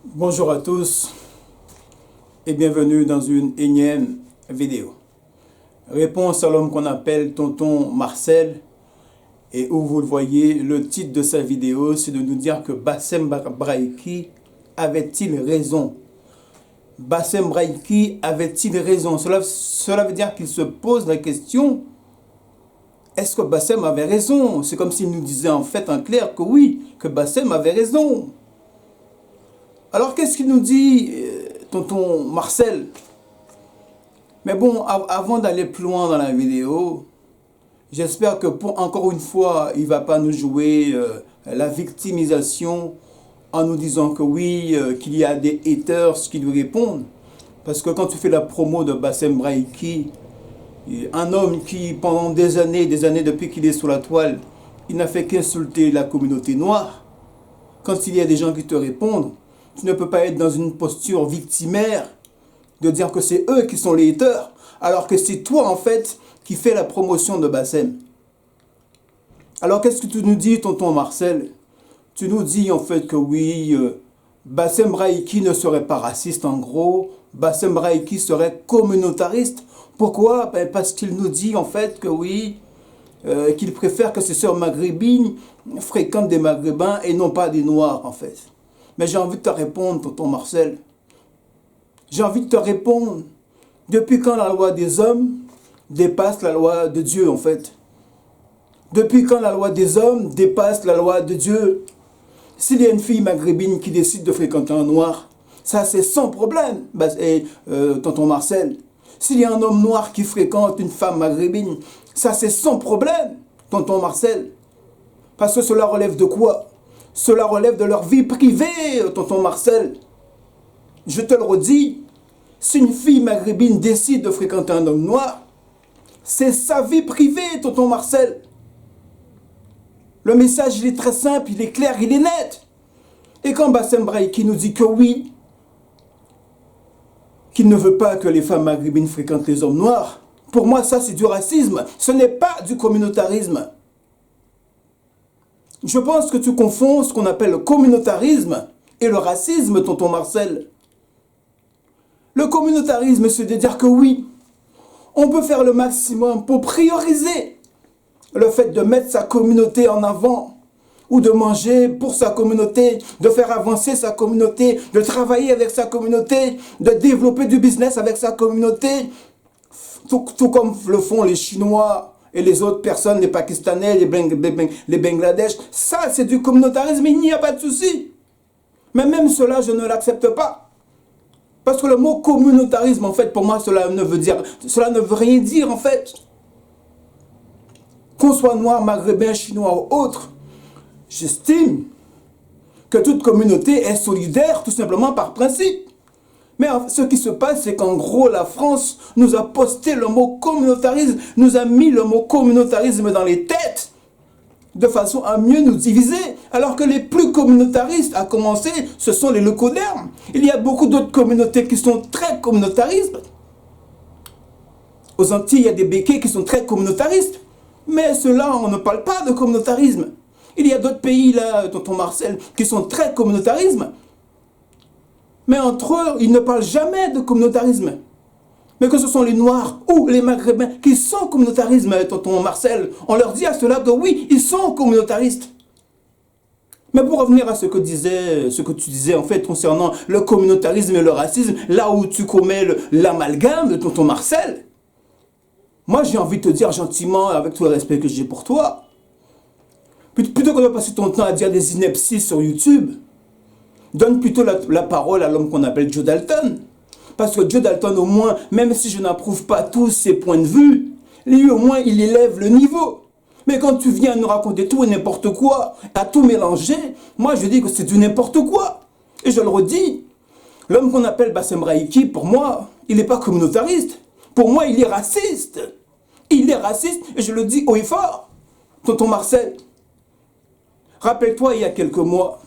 Bonjour à tous et bienvenue dans une énième vidéo. Réponse à l'homme qu'on appelle Tonton Marcel, et où vous le voyez, le titre de sa vidéo, c'est de nous dire que Bassem Braïki avait-il raison? Bassem Braïki avait-il raison? Cela veut dire qu'il se pose la question, est-ce que Bassem avait raison? C'est comme s'il nous disait en fait en clair que oui, que Bassem avait raison. Alors qu'est-ce qu'il nous dit, tonton Marcel? Mais bon, avant d'aller plus loin dans la vidéo, j'espère que encore une fois, il ne va pas nous jouer la victimisation en nous disant que oui, qu'il y a des haters qui lui répondent. Parce que quand tu fais la promo de Bassem Braïki, un homme qui pendant des années depuis qu'il est sous la toile, il n'a fait qu'insulter la communauté noire, quand il y a des gens qui te répondent, tu ne peux pas être dans une posture victimaire de dire que c'est eux qui sont les haters, alors que c'est toi en fait qui fais la promotion de Bassem. Alors qu'est-ce que tu nous dis, tonton Marcel? Tu nous dis en fait que oui, Bassem Braïki ne serait pas raciste en gros, Bassem Braïki serait communautariste. Pourquoi? Parce qu'il nous dit en fait que oui, qu'il préfère que ses sœurs maghrébines fréquentent des maghrébins et non pas des noirs en fait. Mais j'ai envie de te répondre, tonton Marcel. J'ai envie de te répondre. Depuis quand la loi des hommes dépasse la loi de Dieu, en fait? Depuis quand la loi des hommes dépasse la loi de Dieu? S'il y a une fille maghrébine qui décide de fréquenter un noir, ça c'est sans problème, tonton Marcel. S'il y a un homme noir qui fréquente une femme maghrébine, ça c'est sans problème, tonton Marcel. Parce que cela relève de quoi? Cela relève de leur vie privée, tonton Marcel. Je te le redis, si une fille maghrébine décide de fréquenter un homme noir, c'est sa vie privée, tonton Marcel. Le message, il est très simple, il est clair, il est net. Et quand Bassem Braïki nous dit que oui, qu'il ne veut pas que les femmes maghrébines fréquentent les hommes noirs, pour moi, ça, c'est du racisme. Ce n'est pas du communautarisme. Je pense que tu confonds ce qu'on appelle le communautarisme et le racisme, tonton Marcel. Le communautarisme, c'est de dire que oui, on peut faire le maximum pour prioriser le fait de mettre sa communauté en avant, ou de manger pour sa communauté, de faire avancer sa communauté, de travailler avec sa communauté, de développer du business avec sa communauté, tout comme le font les Chinois et les autres personnes, les Pakistanais, les Bangladesh. Ça, c'est du communautarisme, il n'y a pas de souci. Mais même cela, je ne l'accepte pas. Parce que le mot communautarisme, en fait, pour moi, cela ne veut rien dire, en fait. Qu'on soit noir, maghrébin, chinois ou autre, j'estime que toute communauté est solidaire, tout simplement par principe. Mais ce qui se passe, c'est qu'en gros, la France nous a posté le mot communautarisme, nous a mis le mot communautarisme dans les têtes, de façon à mieux nous diviser, alors que les plus communautaristes, à commencer, ce sont les leucodermes. Il y a beaucoup d'autres communautés qui sont très communautaristes. Aux Antilles, il y a des béquets qui sont très communautaristes. Mais ceux-là, on ne parle pas de communautarisme. Il y a d'autres pays, là, tonton Marcel, qui sont très communautarisme. Mais entre eux, ils ne parlent jamais de communautarisme. Mais que ce sont les Noirs ou les Maghrébins qui sont communautarisme, tonton Marcel, on leur dit à cela que oui, ils sont communautaristes. Mais pour revenir à ce que tu disais en fait concernant le communautarisme et le racisme, là où tu commets l'amalgame, tonton Marcel, moi j'ai envie de te dire gentiment, avec tout le respect que j'ai pour toi, plutôt que de passer ton temps à dire des inepties sur YouTube, donne plutôt la parole à l'homme qu'on appelle Joe Dalton. Parce que Joe Dalton, au moins, même si je n'approuve pas tous ses points de vue, lui, au moins, il élève le niveau. Mais quand tu viens nous raconter tout et n'importe quoi, à tout mélanger, moi, je dis que c'est du n'importe quoi. Et je le redis, l'homme qu'on appelle Bassem Braïki, pour moi, il n'est pas communautariste. Pour moi, il est raciste. Il est raciste, et je le dis haut et fort. Tonton Marcel, rappelle-toi, il y a quelques mois,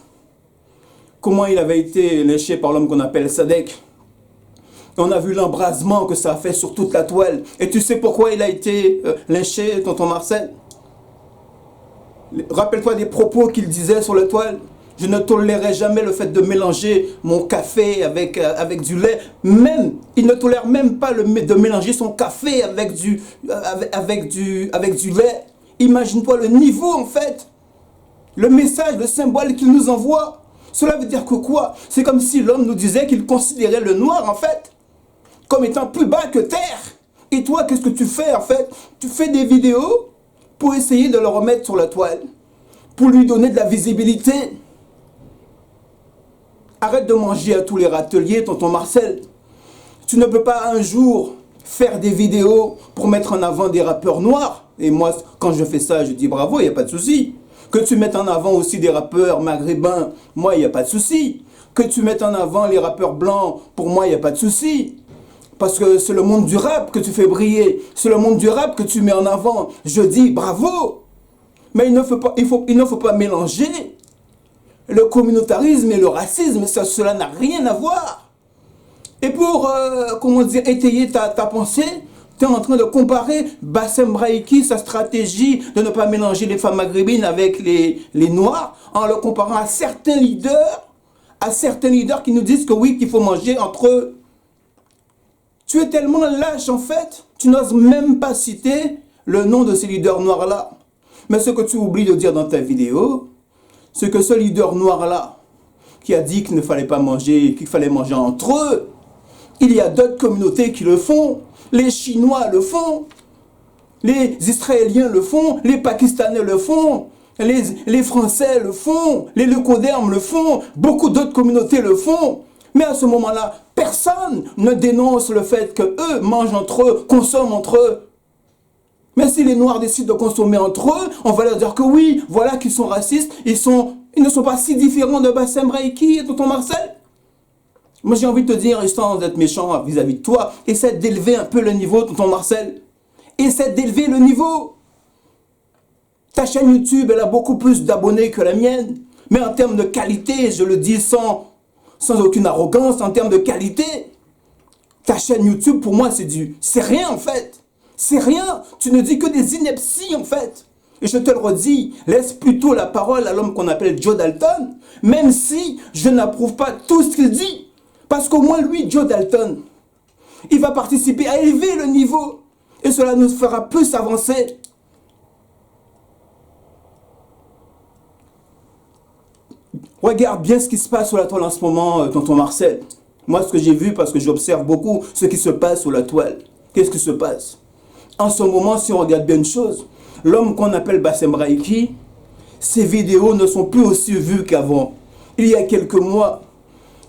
comment il avait été lynché par l'homme qu'on appelle Sadek. On a vu l'embrasement que ça a fait sur toute la toile. Et tu sais pourquoi il a été lynché, tonton Marcel? Rappelle-toi des propos qu'il disait sur la toile. Je ne tolérerai jamais le fait de mélanger mon café avec du lait. Même, il ne tolère même pas de mélanger son café avec du lait. Imagine-toi le niveau en fait. Le message, le symbole qu'il nous envoie. Cela veut dire que quoi? C'est comme si l'homme nous disait qu'il considérait le noir en fait comme étant plus bas que terre. Et toi, qu'est-ce que tu fais en fait? Tu fais des vidéos pour essayer de le remettre sur la toile, pour lui donner de la visibilité. Arrête de manger à tous les râteliers, tonton Marcel. Tu ne peux pas un jour faire des vidéos pour mettre en avant des rappeurs noirs. Et moi, quand je fais ça, je dis bravo, il n'y a pas de souci. Que tu mettes en avant aussi des rappeurs maghrébins, moi, il n'y a pas de souci. Que tu mettes en avant les rappeurs blancs, pour moi, il n'y a pas de souci. Parce que c'est le monde du rap que tu fais briller. C'est le monde du rap que tu mets en avant. Je dis bravo. Mais il ne faut pas mélanger le communautarisme et le racisme. Cela n'a rien à voir. Et pour, étayer ta pensée, tu es en train de comparer Bassem Braïki, sa stratégie de ne pas mélanger les femmes maghrébines avec les noirs, en le comparant à certains leaders qui nous disent que oui, qu'il faut manger entre eux. Tu es tellement lâche en fait, tu n'oses même pas citer le nom de ces leaders noirs-là. Mais ce que tu oublies de dire dans ta vidéo, c'est que ce leader noir-là, qui a dit qu'il ne fallait pas manger, qu'il fallait manger entre eux, il y a d'autres communautés qui le font. Les Chinois le font, les Israéliens le font, les Pakistanais le font, les Français le font, les leucodermes le font, beaucoup d'autres communautés le font. Mais à ce moment-là, personne ne dénonce le fait qu'eux mangent entre eux, consomment entre eux. Mais si les Noirs décident de consommer entre eux, on va leur dire que oui, voilà qu'ils sont racistes, ils ne sont pas si différents de Bassem Braïki et tonton Marcel. Moi, j'ai envie de te dire, sans être méchant vis-à-vis de toi, essaie d'élever un peu le niveau, tonton Marcel. Essaie d'élever le niveau. Ta chaîne YouTube, elle a beaucoup plus d'abonnés que la mienne. Mais en termes de qualité, je le dis sans aucune arrogance, en termes de qualité, ta chaîne YouTube, pour moi, c'est rien en fait. C'est rien. Tu ne dis que des inepties en fait. Et je te le redis, laisse plutôt la parole à l'homme qu'on appelle Joe Dalton, même si je n'approuve pas tout ce qu'il dit. Parce qu'au moins lui, Joe Dalton, il va participer à élever le niveau. Et cela nous fera plus avancer. Regarde bien ce qui se passe sur la toile en ce moment, tonton Marcel. Moi, ce que j'ai vu, parce que j'observe beaucoup ce qui se passe sur la toile. Qu'est-ce qui se passe? En ce moment, si on regarde bien une chose, l'homme qu'on appelle Bassem Braïki, ses vidéos ne sont plus aussi vues qu'avant. Il y a quelques mois,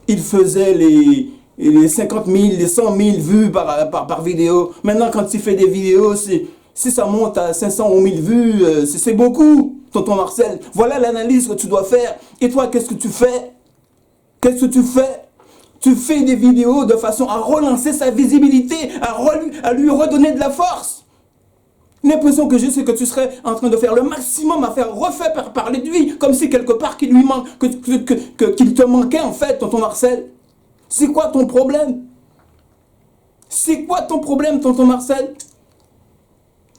il faisait les 50 000, les 100 000 vues par vidéo. Maintenant, quand il fait des vidéos, si ça monte à 500 ou 1000 vues, c'est beaucoup, tonton Marcel. Voilà l'analyse que tu dois faire. Et toi, qu'est-ce que tu fais? Qu'est-ce que tu fais? Tu fais des vidéos de façon à relancer sa visibilité, à lui redonner de la force. L'impression que j'ai, c'est que tu serais en train de faire le maximum à faire refaire parler de lui, comme si quelque part qu'il lui manque, qu'il te manquait en fait, tonton Marcel. C'est quoi ton problème? C'est quoi ton problème, tonton Marcel?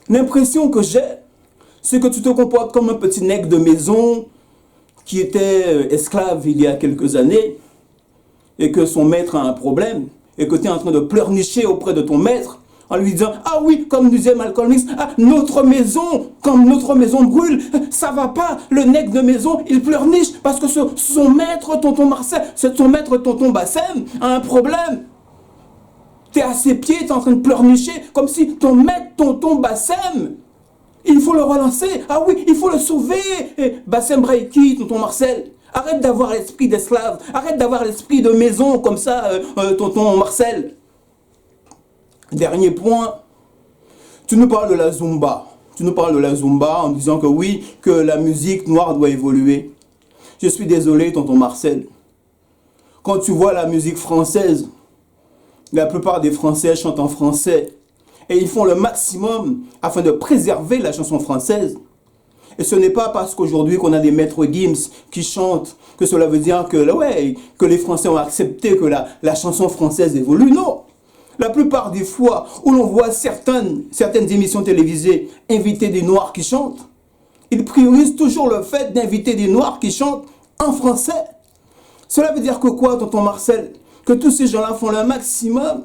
L'impression que j'ai, c'est que tu te comportes comme un petit nègre de maison qui était esclave il y a quelques années et que son maître a un problème et que tu es en train de pleurnicher auprès de ton maître en lui disant « Ah oui, comme disait Malcolm X, ah, notre maison brûle, ça va pas, le nègre de maison, il pleurniche parce que son maître, tonton Marcel, son maître, tonton Bassem, a un problème. » Tu es à ses pieds, tu es en train de pleurnicher comme si ton maître, tonton Bassem, il faut le relancer. Ah oui, il faut le sauver. Bassem Braïki, tonton Marcel, arrête d'avoir l'esprit d'esclave, arrête d'avoir l'esprit de maison comme ça, tonton Marcel. Dernier point, tu nous parles de la Zumba. Tu nous parles de la Zumba en disant que oui, que la musique noire doit évoluer. Je suis désolé, tonton Marcel. Quand tu vois la musique française, la plupart des Français chantent en français. Et ils font le maximum afin de préserver la chanson française. Et ce n'est pas parce qu'aujourd'hui qu'on a des maîtres Gims qui chantent que cela veut dire que les Français ont accepté que la chanson française évolue. Non. La plupart des fois où l'on voit certaines émissions télévisées inviter des Noirs qui chantent, ils priorisent toujours le fait d'inviter des Noirs qui chantent en français. Cela veut dire que quoi, tonton Marcel? Que tous ces gens-là font le maximum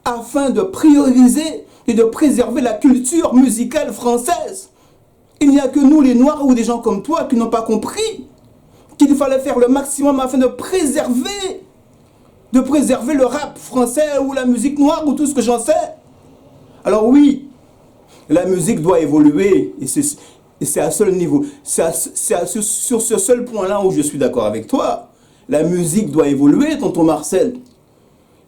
afin de prioriser et de préserver la culture musicale française. Il n'y a que nous, les Noirs, ou des gens comme toi, qui n'ont pas compris qu'il fallait faire le maximum afin de préserver le rap français ou la musique noire ou tout ce que j'en sais. Alors oui, la musique doit évoluer et c'est à ce niveau, sur ce seul point-là où je suis d'accord avec toi. La musique doit évoluer, tonton Marcel.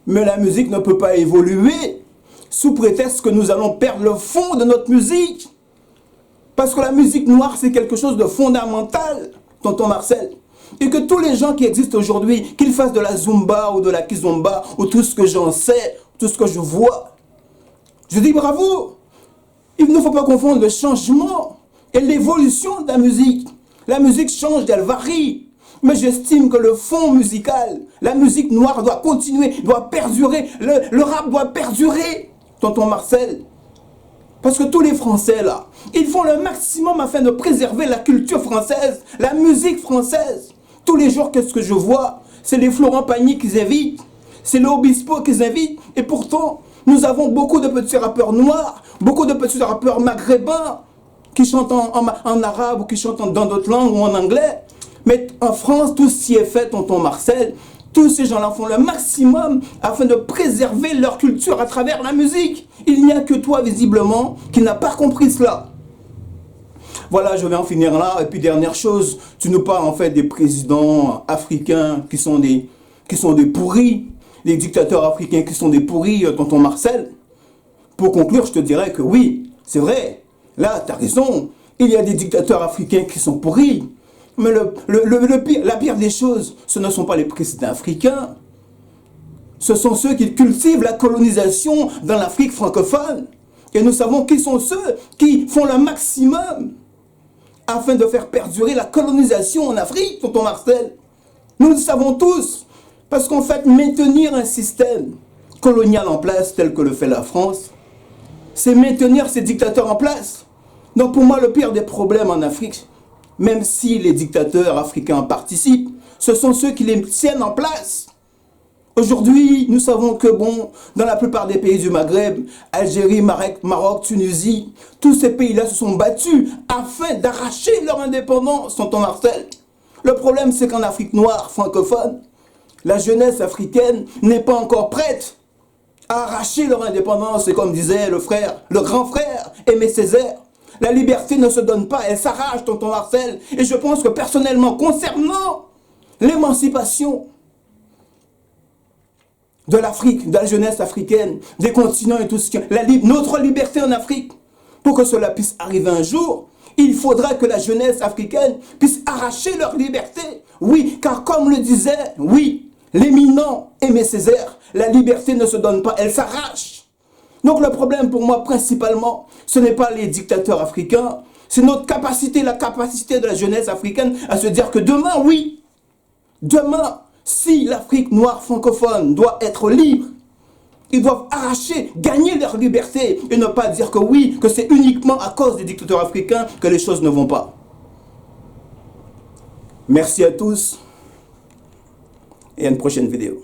Mais la musique ne peut pas évoluer sous prétexte que nous allons perdre le fond de notre musique. Parce que la musique noire, c'est quelque chose de fondamental, tonton Marcel. Et que tous les gens qui existent aujourd'hui, qu'ils fassent de la zumba ou de la kizomba, ou tout ce que j'en sais, tout ce que je vois, je dis bravo. Il ne faut pas confondre le changement et l'évolution de la musique. La musique change, elle varie. Mais j'estime que le fond musical, la musique noire doit continuer, doit perdurer. Le rap doit perdurer, tonton Marcel. Parce que tous les Français, là, ils font le maximum afin de préserver la culture française, la musique française. Tous les jours, qu'est-ce que je vois? C'est les Florent Pagny qu'ils invitent, c'est le Obispo qu'ils invitent. Et pourtant, nous avons beaucoup de petits rappeurs noirs, beaucoup de petits rappeurs maghrébins qui chantent en arabe ou qui chantent dans d'autres langues ou en anglais. Mais en France, tout ce qui est fait, tonton Marcel, tous ces gens-là font le maximum afin de préserver leur culture à travers la musique. Il n'y a que toi, visiblement, qui n'a pas compris cela. Voilà, je vais en finir là. Et puis, dernière chose, tu nous parles en fait des présidents africains qui sont des pourris, les dictateurs africains qui sont des pourris, tonton Marcel. Pour conclure, je te dirais que oui, c'est vrai. Là, tu as raison. Il y a des dictateurs africains qui sont pourris. Mais la pire des choses, ce ne sont pas les présidents africains. Ce sont ceux qui cultivent la colonisation dans l'Afrique francophone. Et nous savons qui sont ceux qui font le maximum afin de faire perdurer la colonisation en Afrique, tonton Marcel. Nous le savons tous. Parce qu'en fait, maintenir un système colonial en place tel que le fait la France, c'est maintenir ces dictateurs en place. Donc pour moi, le pire des problèmes en Afrique, même si les dictateurs africains participent, ce sont ceux qui les tiennent en place. Aujourd'hui, nous savons que, bon, dans la plupart des pays du Maghreb, Algérie, Maroc, Tunisie, tous ces pays-là se sont battus afin d'arracher leur indépendance, tonton Marcel. Le problème, c'est qu'en Afrique noire, francophone, la jeunesse africaine n'est pas encore prête à arracher leur indépendance. Et comme disait le grand frère Aimé Césaire, la liberté ne se donne pas, elle s'arrache, tonton Marcel. Et je pense que personnellement, concernant l'émancipation de l'Afrique, de la jeunesse africaine, des continents et tout ce qui est, notre liberté en Afrique, pour que cela puisse arriver un jour, il faudra que la jeunesse africaine puisse arracher leur liberté. Oui, car comme le disait, oui, l'éminent Aimé Césaire, la liberté ne se donne pas, elle s'arrache. Donc le problème pour moi principalement, ce n'est pas les dictateurs africains, c'est notre capacité, la capacité de la jeunesse africaine à se dire que demain, oui, demain, si l'Afrique noire francophone doit être libre, ils doivent arracher, gagner leur liberté et ne pas dire que oui, que c'est uniquement à cause des dictateurs africains que les choses ne vont pas. Merci à tous et à une prochaine vidéo.